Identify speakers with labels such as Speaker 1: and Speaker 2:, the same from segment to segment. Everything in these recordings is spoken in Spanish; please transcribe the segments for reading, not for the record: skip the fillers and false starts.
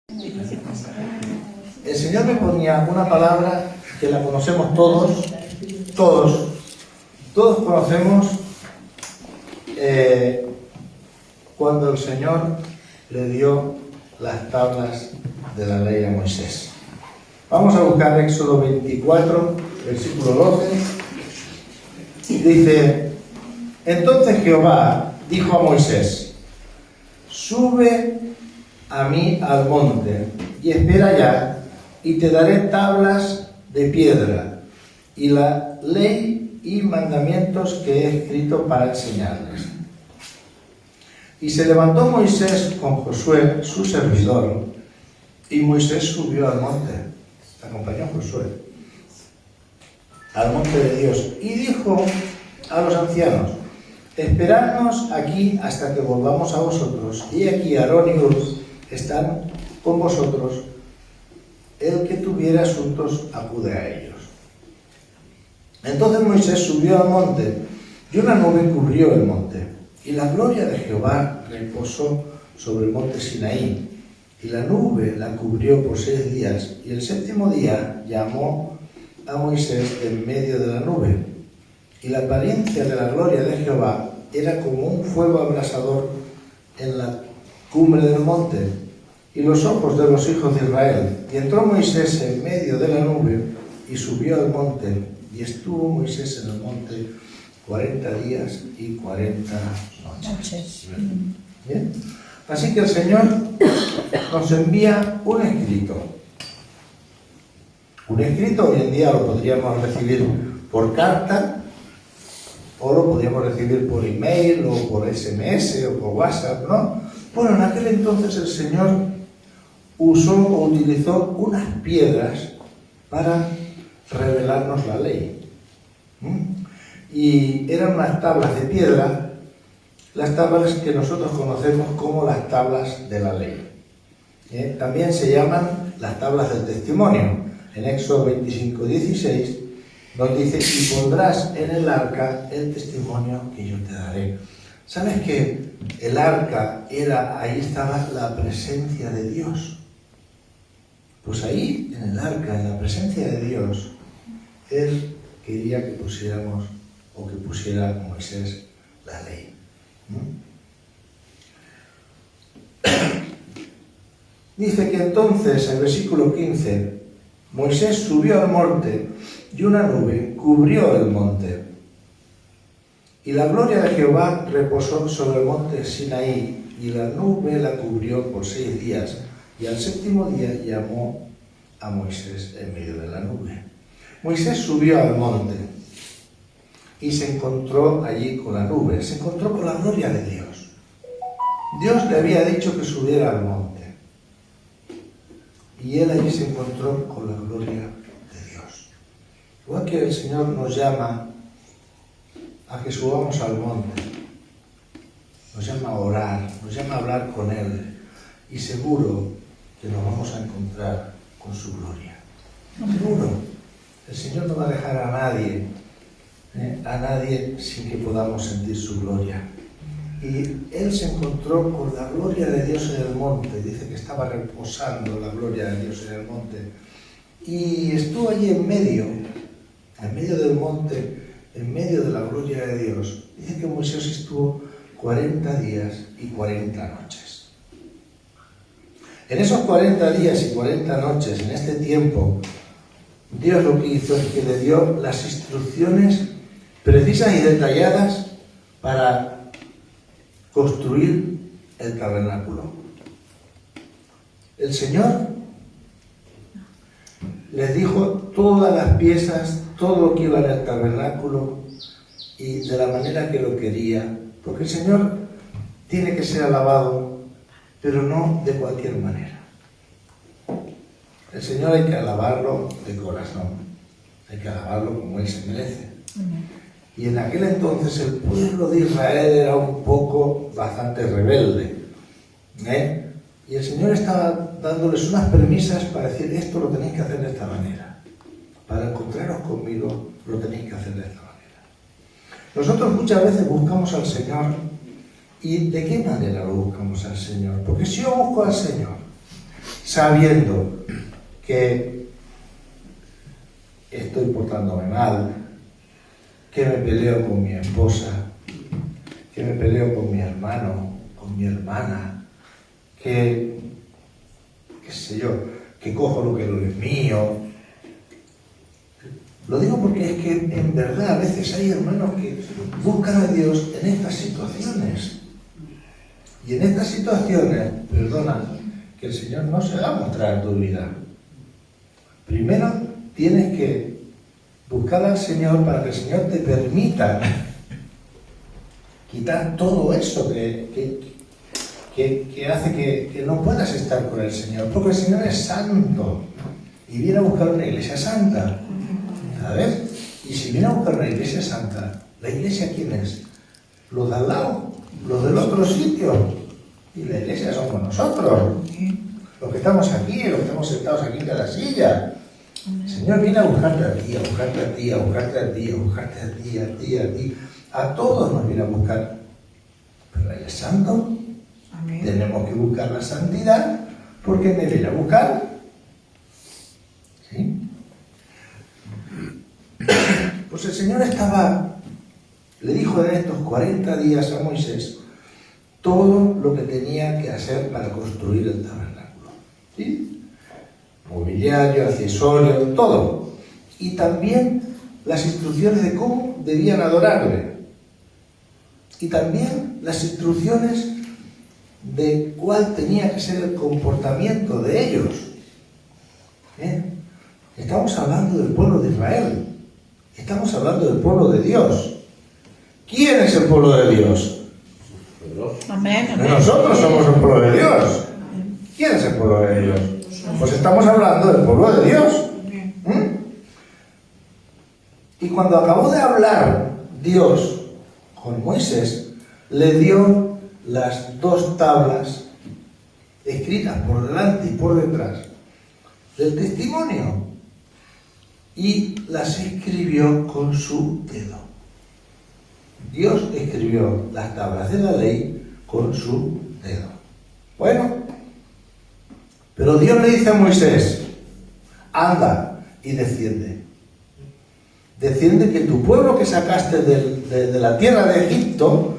Speaker 1: El Señor me ponía una palabra que la conocemos todos conocemos cuando el Señor le dio las tablas de la ley a Moisés. Vamos a buscar Éxodo 24, versículo 12. Dice: entonces Jehová dijo a Moisés: sube a mí al monte y espera allá, y te daré tablas de piedra y la ley y mandamientos que he escrito para enseñarles. Y se levantó Moisés con Josué, su servidor, y Moisés subió al monte, acompañó a Josué, al monte de Dios, y dijo a los ancianos: esperadnos aquí hasta que volvamos a vosotros, y aquí Aarón y Hur están con vosotros, el que tuviera asuntos acude a ellos. Entonces Moisés subió al monte, y una nube cubrió el monte, y la gloria de Jehová reposó sobre el monte Sinaí, y la nube la cubrió por 6 días, y el 7º día llamó a Moisés en medio de la nube, y la apariencia de la gloria de Jehová era como un fuego abrasador en la cumbre del monte, y los ojos de los hijos de Israel. Y entró Moisés en medio de la nube, y subió al monte, y estuvo Moisés en el monte 40 días y 40 noches. ¿Bien? Así que el Señor nos envía un escrito. Un escrito hoy en día lo podríamos recibir por carta, o lo podríamos recibir por email, o por SMS, o por WhatsApp, ¿no? Bueno, en aquel entonces el Señor usó o utilizó unas piedras para revelarnos la ley. Y eran unas tablas de piedra, las tablas que nosotros conocemos como las tablas de la ley. También se llaman las tablas del testimonio. En Éxodo 25:16 nos dice: y pondrás en el arca el testimonio que yo te daré. ¿Sabes que el arca ahí estaba la presencia de Dios? Pues ahí, en el arca, en la presencia de Dios, Él quería que pusiéramos, o que pusiera Moisés, la ley. Dice que entonces, el versículo 15, Moisés subió al monte, y una nube cubrió el monte, y la gloria de Jehová reposó sobre el monte Sinaí, y la nube la cubrió por 6 días, y al 7º día llamó a Moisés en medio de la nube. Moisés subió al monte y se encontró allí con la nube, se encontró con la gloria de Dios. Dios le había dicho que subiera al monte, y él allí se encontró con la gloria de Dios. Igual que el Señor nos llama a que subamos al monte, nos llama a orar, nos llama a hablar con Él, y seguro que nos vamos a encontrar con su gloria. Seguro. El Señor no va a dejar a nadie sin que podamos sentir su gloria. Y Él se encontró con la gloria de Dios en el monte. Dice que estaba reposando la gloria de Dios en el monte. Y estuvo allí en medio del monte, en medio de la gloria de Dios. Dice que Moisés estuvo 40 días y 40 noches. En esos 40 días y 40 noches, en este tiempo, Dios lo que hizo es que le dio las instrucciones precisas y detalladas para construir el tabernáculo. El Señor les dijo todas las piezas, todo lo que iba en el tabernáculo, y de la manera que lo quería, porque el Señor tiene que ser alabado, pero no de cualquier manera. El Señor hay que alabarlo de corazón, hay que alabarlo como Él se merece. Y en aquel entonces el pueblo de Israel era bastante rebelde, y el Señor estaba dándoles unas premisas para decir: esto lo tenéis que hacer de esta manera, para encontraros conmigo lo tenéis que hacer de esta manera. Nosotros muchas veces buscamos al Señor. ¿Y de qué manera lo buscamos al Señor? Porque si yo busco al Señor sabiendo que estoy portándome mal, que me peleo con mi esposa, que me peleo con mi hermano, con mi hermana, qué sé yo, que cojo lo que no es mío. Lo digo porque es que en verdad a veces hay hermanos que buscan a Dios en estas situaciones. Y en estas situaciones, perdona, que el Señor no se va a mostrar en tu vida. Primero tienes que buscar al Señor para que el Señor te permita quitar todo eso que hace que no puedas estar con el Señor. Porque el Señor es santo y viene a buscar una iglesia santa. ¿Sabes? Y si viene a buscar una iglesia santa, ¿la iglesia quién es? Los de al lado, los del otro sitio. Y la iglesia somos nosotros. Los que estamos aquí, los que estamos sentados aquí en la silla. El Señor viene a buscarte a ti, a buscarte a ti, a buscarte a ti, a buscarte a ti, a ti, a ti. A todos nos viene a buscar. Pero Él es santo.
Speaker 2: Amén.
Speaker 1: Tenemos que buscar la santidad porque me viene a buscar. ¿Sí? Pues el Señor le dijo en estos 40 días a Moisés todo lo que tenía que hacer para construir el tabernáculo. ¿Sí? Mobiliario, accesorios, todo. Y también las instrucciones de cómo debían adorarle. Y también las instrucciones de cuál tenía que ser el comportamiento de ellos. Estamos hablando del pueblo de Israel. Estamos hablando del pueblo de Dios. ¿Quién es el pueblo de Dios?
Speaker 2: Amén, amén.
Speaker 1: Nosotros somos el pueblo de Dios. ¿Quién es el pueblo de Dios? Pues estamos hablando del pueblo de Dios. Y cuando acabó de hablar Dios con Moisés, le dio las 2 tablas escritas por delante y por detrás del testimonio y las escribió con su dedo. Dios escribió las tablas de la ley con su dedo. Bueno, pero Dios le dice a Moisés: anda y desciende. Desciende, que tu pueblo que sacaste de la tierra de Egipto,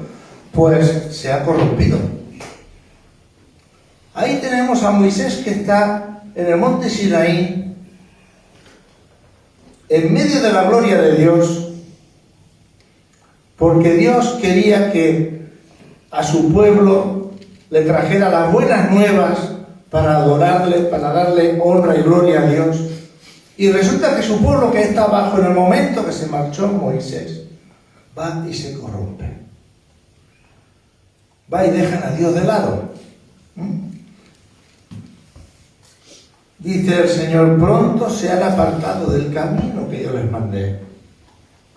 Speaker 1: pues se ha corrompido. Ahí tenemos a Moisés que está en el monte Sinaí, en medio de la gloria de Dios, porque Dios quería que a su pueblo le trajera las buenas nuevas para adorarle, para darle honra y gloria a Dios. Y resulta que su pueblo, que está abajo, en el momento que se marchó Moisés, va y se corrompe. Va y dejan a Dios de lado. Dice el Señor: pronto se han apartado del camino que yo les mandé.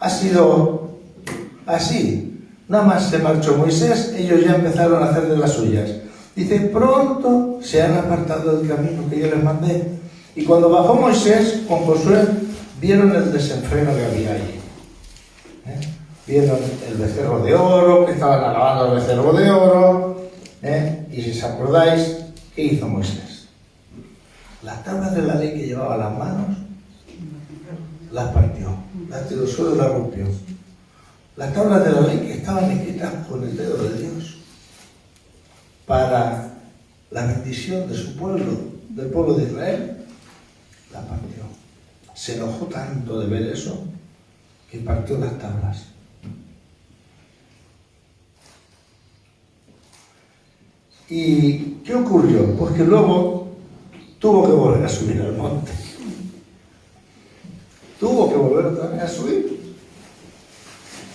Speaker 1: Ha sido así. Nada más se marchó Moisés, ellos ya empezaron a hacer de las suyas. Dice: pronto se han apartado del camino que yo les mandé. Y cuando bajó Moisés con Josué, vieron el desenfreno que había allí. Vieron el becerro de oro, que estaban alabando al becerro de oro. Y si os acordáis, ¿qué hizo Moisés? Las tablas de la ley que llevaba en las manos, las partió, las tiró al suelo y las rompió. Las tablas de la ley que estaban escritas con el dedo de Dios para la bendición de su pueblo, del pueblo de Israel, la partió. Se enojó tanto de ver eso que partió las tablas. ¿Y qué ocurrió? Pues que luego tuvo que volver a subir al monte. Tuvo que volver otra vez a subir.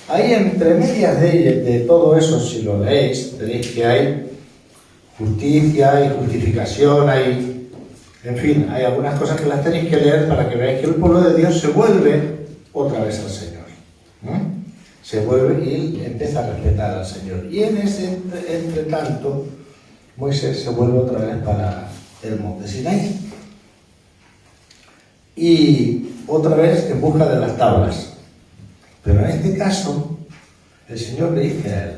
Speaker 1: Ahí entre medias de todo eso, si lo leéis, veréis que hay justicia, hay justificación, hay, en fin, hay algunas cosas que las tenéis que leer para que veáis que el pueblo de Dios se vuelve otra vez al Señor. Se vuelve y empieza a respetar al Señor. Y en ese entre tanto, Moisés se vuelve otra vez para el monte Sinaí. Y otra vez en busca de las tablas. Pero en este caso, el Señor le dice a él,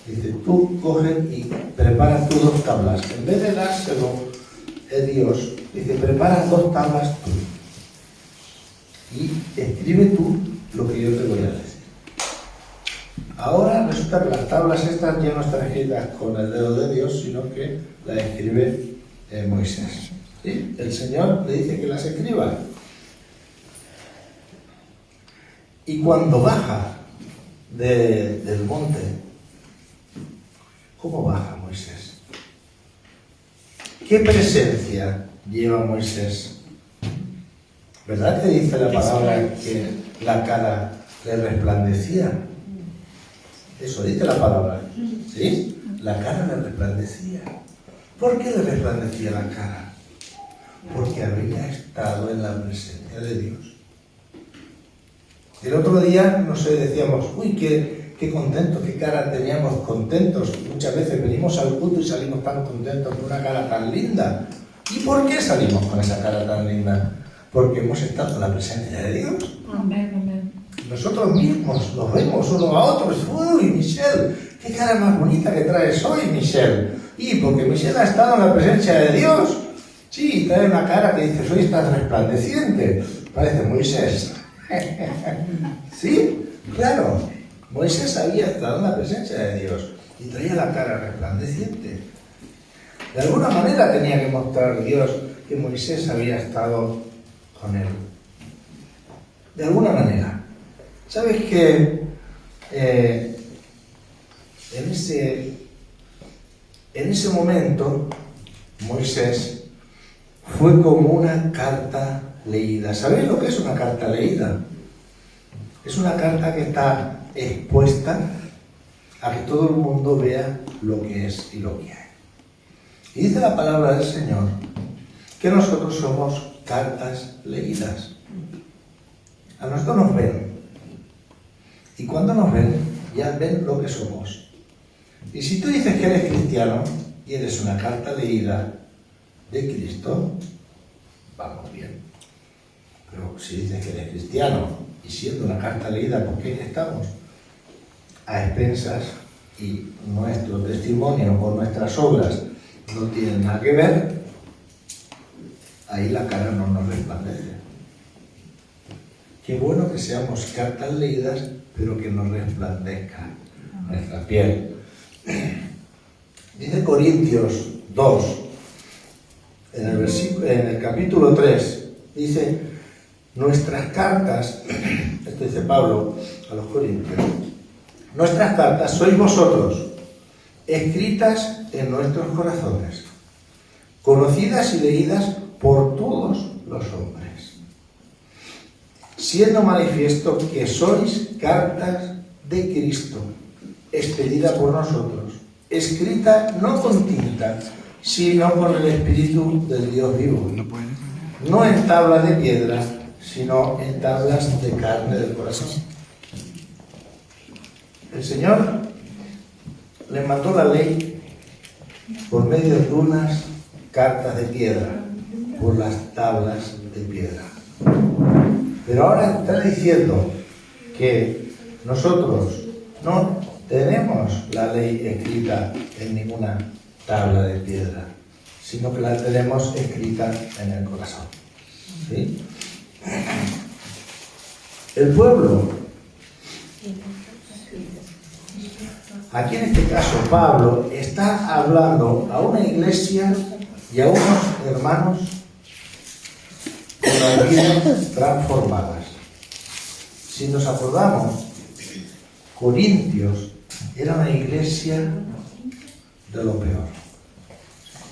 Speaker 1: dice: tú coge y prepara tus 2 tablas. En vez de dárselo es Dios, dice, prepara 2 tablas tú y escribe tú lo que yo te voy a decir. Ahora resulta que las tablas estas ya no están escritas con el dedo de Dios, sino que las escribe Moisés. ¿Sí? El Señor le dice que las escriba. Y cuando baja del monte, ¿cómo baja Moisés? ¿Qué presencia lleva Moisés? ¿Verdad que dice la palabra que la cara le resplandecía? Eso dice la palabra, ¿sí? La cara le resplandecía. ¿Por qué le resplandecía la cara? Porque había estado en la presencia de Dios. El otro día, no sé, decíamos, uy, qué contentos, qué cara teníamos contentos. Muchas veces venimos al culto y salimos tan contentos con una cara tan linda. ¿Y por qué salimos con esa cara tan linda? Porque hemos estado en la presencia de Dios.
Speaker 2: Amén, amén.
Speaker 1: Nosotros mismos nos vemos uno a otros. Uy, Michelle, qué cara más bonita que traes hoy, Michelle. Y porque Michelle ha estado en la presencia de Dios. Sí, trae una cara que dices, hoy estás resplandeciente. Parece Moisés. Sí, claro. Moisés había estado en la presencia de Dios y traía la cara resplandeciente. De alguna manera tenía que mostrar Dios que Moisés había estado con él. De alguna manera. ¿Sabes que en ese momento Moisés fue como una carta leída? ¿Sabéis lo que es una carta leída? Es una carta que está expuesta a que todo el mundo vea lo que es y lo que hay. Y dice la palabra del Señor que nosotros somos cartas leídas. A nosotros nos ven. Y cuando nos ven, ya ven lo que somos. Y si tú dices que eres cristiano y eres una carta leída de Cristo, vamos bien. Pero si dices que eres cristiano y siendo una carta leída, ¿por qué estamos a expensas y nuestro testimonio o nuestras obras no tienen nada que ver? Ahí la cara no nos resplandece. Qué bueno que seamos cartas leídas, pero que nos resplandezca nuestra piel. Dice Corintios 2, en el capítulo 3, dice, nuestras cartas, esto dice Pablo a los Corintios, nuestras cartas sois vosotros, escritas en nuestros corazones, conocidas y leídas por todos los hombres, siendo manifiesto que sois cartas de Cristo, expedida por nosotros, escrita no con tinta, sino con el Espíritu del Dios vivo, no en tablas de piedra, sino en tablas de carne del corazón. El Señor le mandó la ley por medio de unas cartas de piedra, por las tablas de piedra. Pero ahora está diciendo que nosotros no tenemos la ley escrita en ninguna tabla de piedra, sino que la tenemos escrita en el corazón. ¿Sí? El pueblo, aquí en este caso Pablo está hablando a una iglesia y a unos hermanos con las vidas transformadas. Si nos acordamos, Corintios era una iglesia de lo peor.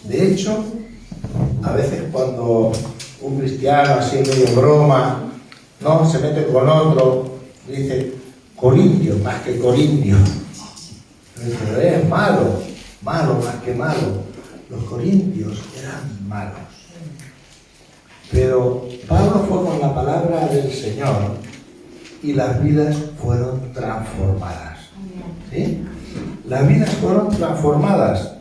Speaker 1: De hecho, a veces cuando un cristiano así medio broma, no, se mete con otro, dice Corintio más que Corintio. Pero es malo, malo más que malo. Los corintios eran malos. Pero Pablo fue con la palabra del Señor y las vidas fueron transformadas. ¿Sí? Las vidas fueron transformadas.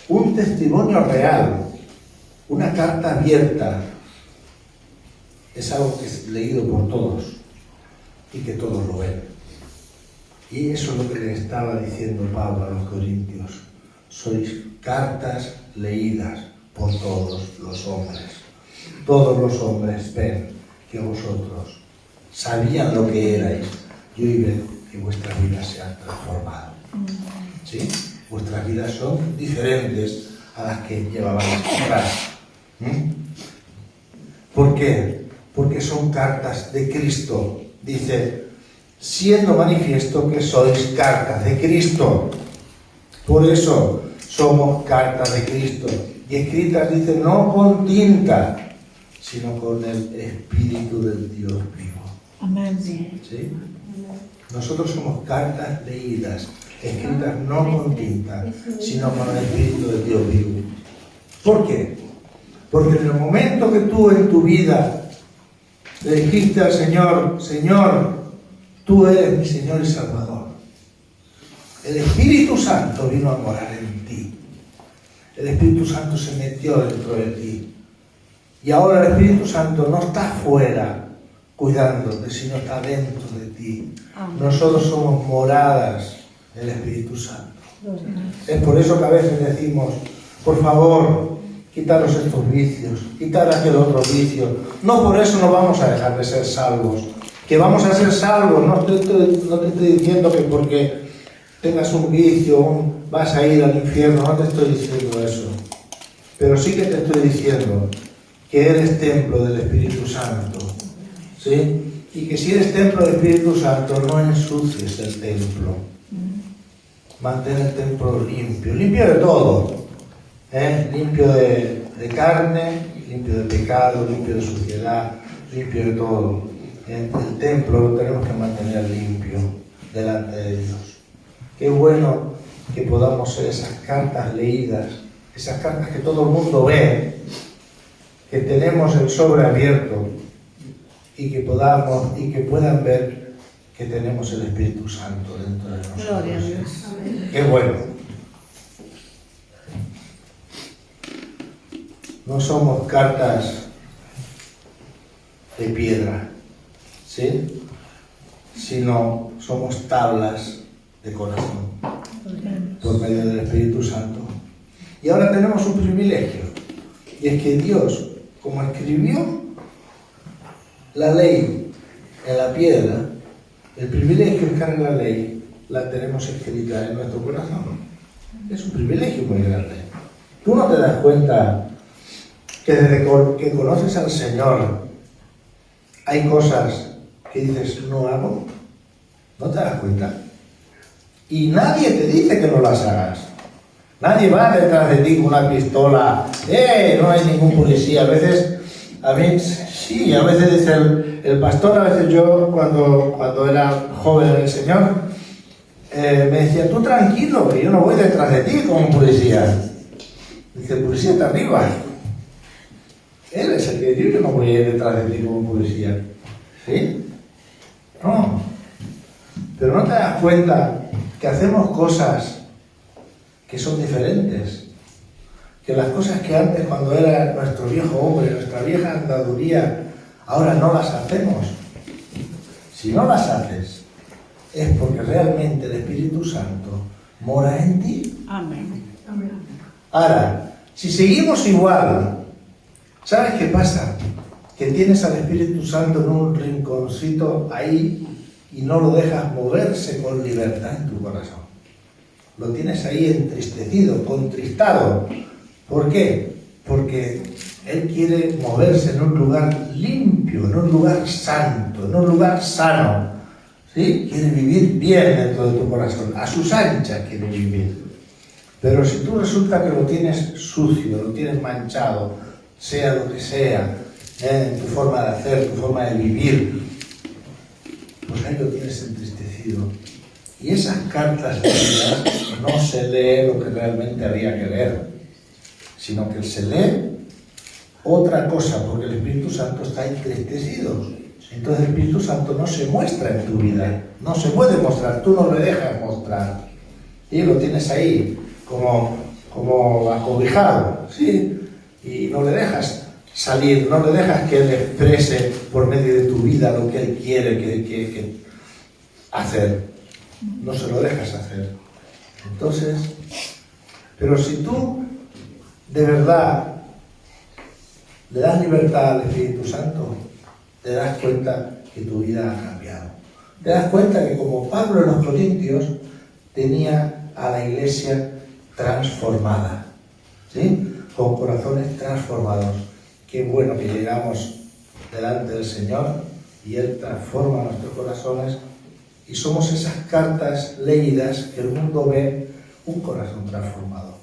Speaker 1: Un testimonio real, una carta abierta, es algo que es leído por todos y que todos lo ven. Y eso es lo que le estaba diciendo Pablo a los corintios. Sois cartas leídas por todos los hombres. Todos los hombres ven que vosotros sabían lo que erais y hoy ven que vuestras vidas se han transformado. ¿Sí? Vuestras vidas son diferentes a las que llevabais atrás. ¿Por qué? Porque son cartas de Cristo. Dice, siendo manifiesto que sois cartas de Cristo. Por eso somos cartas de Cristo. Y escritas, dice, no con tinta, sino con el Espíritu del Dios vivo.
Speaker 2: Amén.
Speaker 1: ¿Sí? Nosotros somos cartas leídas, escritas no con tinta, sino con el Espíritu del Dios vivo. ¿Por qué? Porque en el momento que tú en tu vida le dijiste al Señor, Señor, tú eres mi Señor y Salvador, el Espíritu Santo vino a morar en ti. El Espíritu Santo se metió dentro de ti. Y ahora el Espíritu Santo no está fuera cuidándote, sino está dentro de ti. Nosotros somos moradas del Espíritu Santo. Es por eso que a veces decimos, por favor, quitaros estos vicios, quitar aquel otro vicio. No por eso no vamos a dejar de ser salvos. Que vamos a ser salvos, no te estoy diciendo que porque tengas un vicio, vas a ir al infierno, no te estoy diciendo eso. Pero sí que te estoy diciendo que eres templo del Espíritu Santo, ¿sí? Y que si eres templo del Espíritu Santo, no ensucies el templo. Mantén el templo limpio, limpio de todo, limpio de carne, limpio de pecado, limpio de suciedad, limpio de todo. El templo lo tenemos que mantener limpio delante de Dios. Qué bueno que podamos ser esas cartas leídas, esas cartas que todo el mundo ve, que tenemos el sobre abierto y que puedan ver que tenemos el Espíritu Santo dentro de nosotros.
Speaker 2: Gloria a Dios.
Speaker 1: Qué bueno. No somos cartas de piedra, ¿sí? Sino somos tablas de corazón por medio del Espíritu Santo. Y ahora tenemos un privilegio, y es que Dios, como escribió la ley en la piedra, el privilegio es que la ley la tenemos escrita en nuestro corazón. Es un privilegio muy grande. Tú no te das cuenta que desde que conoces al Señor hay cosas que dices no hago. ¿No te das cuenta? Y nadie te dice que no las hagas. Nadie va detrás de ti con una pistola. No hay ningún policía. A veces dice el pastor, a veces yo cuando era joven en el Señor, me decía, tú tranquilo, que yo no voy detrás de ti como un policía. Dice, el policía está arriba. Él es el que dice, yo no voy a ir detrás de ti como un policía. ¿Sí? No. Pero no te das cuenta que hacemos cosas que son diferentes. Que las cosas que antes, cuando era nuestro viejo hombre, nuestra vieja andaduría, ahora no las hacemos. Si no las haces, es porque realmente el Espíritu Santo mora en ti.
Speaker 2: Amén.
Speaker 1: Ahora, si seguimos igual, ¿sabes qué pasa? Que tienes al Espíritu Santo en un rinconcito ahí y no lo dejas moverse con libertad en tu corazón. Lo tienes ahí entristecido, contristado. ¿Por qué? Porque Él quiere moverse en un lugar limpio, en un lugar santo, en un lugar sano. ¿Sí? Quiere vivir bien dentro de tu corazón. A sus anchas quiere vivir. Pero si tú resulta que lo tienes sucio, lo tienes manchado, sea lo que sea, tu forma de hacer, tu forma de vivir, pues ahí lo tienes entristecido. Y esas cartas leídas no se lee lo que realmente había que leer, sino que se lee otra cosa, porque el Espíritu Santo está entristecido. Entonces el Espíritu Santo no se muestra en tu vida, no se puede mostrar, tú no le dejas mostrar. Y lo tienes ahí, como acobijado, ¿sí? Y no le dejas salir, no le dejas que Él exprese por medio de tu vida lo que Él quiere que hacer. No se lo dejas hacer. Entonces, pero si tú de verdad le das libertad al Espíritu Santo, te das cuenta que tu vida ha cambiado. Te das cuenta que como Pablo en los Corintios tenía a la iglesia transformada, ¿sí? Con corazones transformados. Qué bueno que llegamos delante del Señor y Él transforma nuestros corazones y somos esas cartas leídas que el mundo ve un corazón transformado.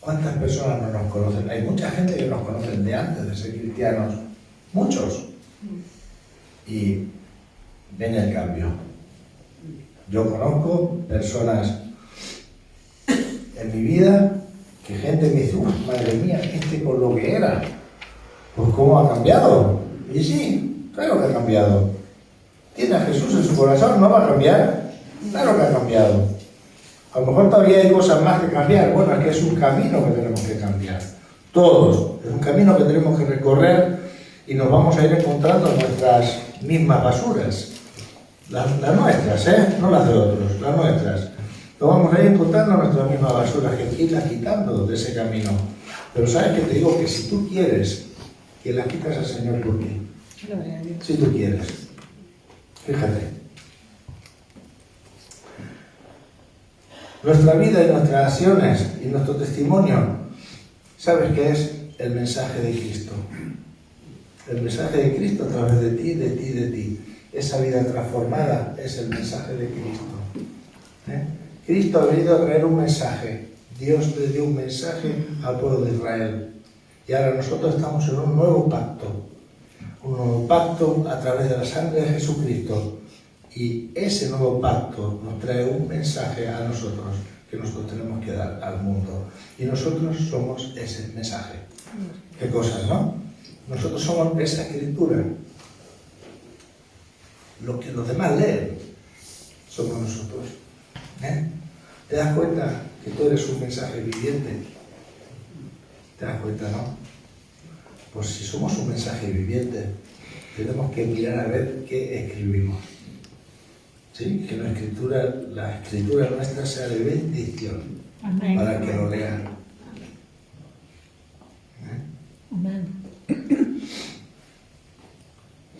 Speaker 1: ¿Cuántas personas no nos conocen? Hay mucha gente que nos conoce de antes de ser cristianos, muchos, y ven el cambio. Yo conozco personas en mi vida que gente me dice, madre mía, por lo que era, pues cómo ha cambiado. Y sí, claro que ha cambiado. Tiene a Jesús en su corazón, ¿no va a cambiar? Claro que ha cambiado. A lo mejor todavía hay cosas más que cambiar. Bueno, es que es un camino que tenemos que cambiar. Todos. Es un camino que tenemos que recorrer y nos vamos a ir encontrando nuestras mismas basuras. Las nuestras, no las de otros, las nuestras. Nos vamos a ir encontrando nuestras mismas basuras, que hay que irlas quitando de ese camino. Pero ¿sabes qué te digo? Que si tú quieres que las quitas al Señor por ti. Si tú quieres. Fíjate. Nuestra vida y nuestras acciones y nuestro testimonio, ¿sabes qué es? El mensaje de Cristo. El mensaje de Cristo a través de ti, de ti, de ti. Esa vida transformada es el mensaje de Cristo. Cristo ha venido a traer un mensaje. Dios le dio un mensaje al pueblo de Israel. Y ahora nosotros estamos en un nuevo pacto. Un nuevo pacto a través de la sangre de Jesucristo. Y ese nuevo pacto nos trae un mensaje a nosotros que nosotros tenemos que dar al mundo. Y nosotros somos ese mensaje. ¿Qué cosas, no? Nosotros somos esa escritura. Lo que los demás leen somos nosotros. ¿Te das cuenta que tú eres un mensaje viviente? ¿Te das cuenta, no? Pues si somos un mensaje viviente, tenemos que mirar a ver qué escribimos. ¿Sí? Que la escritura nuestra sea de bendición. Amén. Para que lo lean.
Speaker 2: Amén.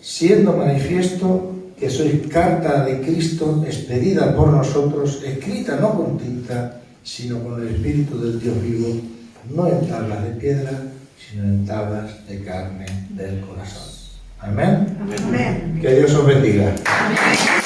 Speaker 1: Siendo manifiesto que sois carta de Cristo expedida por nosotros, escrita no con tinta, sino con el Espíritu del Dios vivo, no en tablas de piedra, sino en tablas de carne del corazón. Amén.
Speaker 2: Amén.
Speaker 1: Que Dios os bendiga.
Speaker 2: Amén.